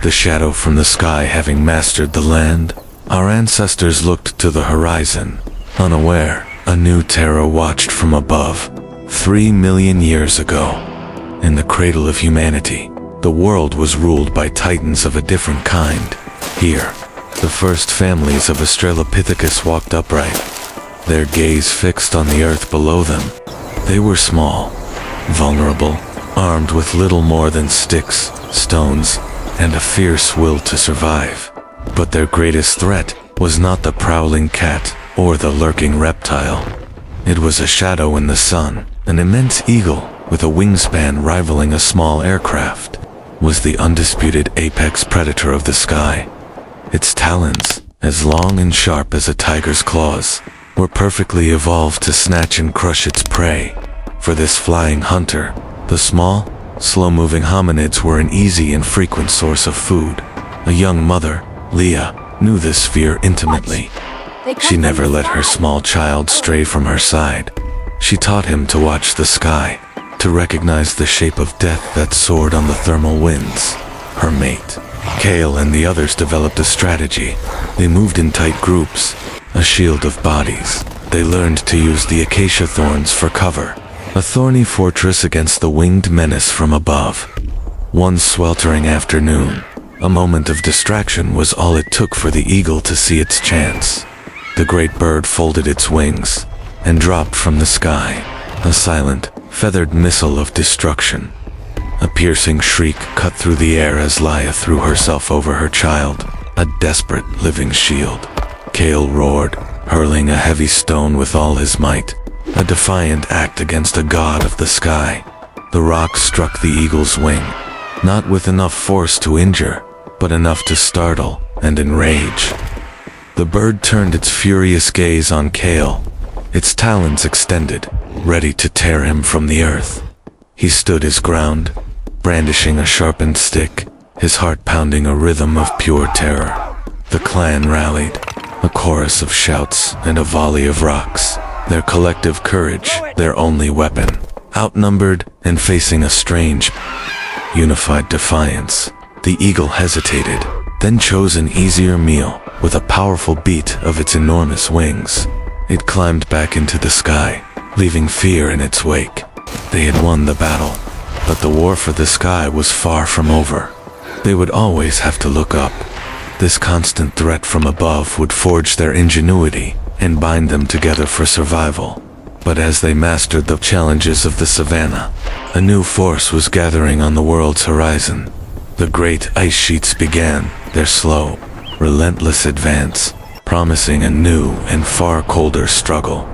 the shadow from the sky having mastered the land, our ancestors looked to the horizon, unaware a new terror watched from above. 3 million years ago, in the cradle of humanity, the world was ruled by titans of a different kind. Here, the first families of Australopithecus walked upright, their gaze fixed on the earth below them. They were small, vulnerable, armed with little more than sticks, stones, and a fierce will to survive. But their greatest threat was not the prowling cat or the lurking reptile. It was a shadow in the sun. An immense eagle, with a wingspan rivaling a small aircraft, was the undisputed apex predator of the sky. Its talons, as long and sharp as a tiger's claws, were perfectly evolved to snatch and crush its prey. For this flying hunter, the small, slow-moving hominids were an easy and frequent source of food. A young mother, Laia, knew this fear intimately. She never let her small child stray from her side. She taught him to watch the sky, to recognize the shape of death that soared on the thermal winds. Her mate, Kael, and the others developed a strategy. They moved in tight groups, a shield of bodies. They learned to use the acacia thorns for cover, a thorny fortress against the winged menace from above. One sweltering afternoon, a moment of distraction was all it took for the eagle to see its chance. The great bird folded its wings and dropped from the sky, a silent, feathered missile of destruction. A piercing shriek cut through the air as Laia threw herself over her child, a desperate living shield. Kael roared, hurling a heavy stone with all his might, a defiant act against a god of the sky. The rock struck the eagle's wing, not with enough force to injure, but enough to startle and enrage. The bird turned its furious gaze on Kael, its talons extended, ready to tear him from the earth. He stood his ground, brandishing a sharpened stick, his heart pounding a rhythm of pure terror. The clan rallied, a chorus of shouts and a volley of rocks, their collective courage their only weapon. Outnumbered and facing a strange, unified defiance, the eagle hesitated, then chose an easier meal with a powerful beat of its enormous wings. It climbed back into the sky, leaving fear in its wake. They had won the battle, but the war for the sky was far from over. They would always have to look up. This constant threat from above would forge their ingenuity and bind them together for survival. But as they mastered the challenges of the savanna, a new force was gathering on the world's horizon. The great ice sheets began their slow, relentless advance, promising a new and far colder struggle.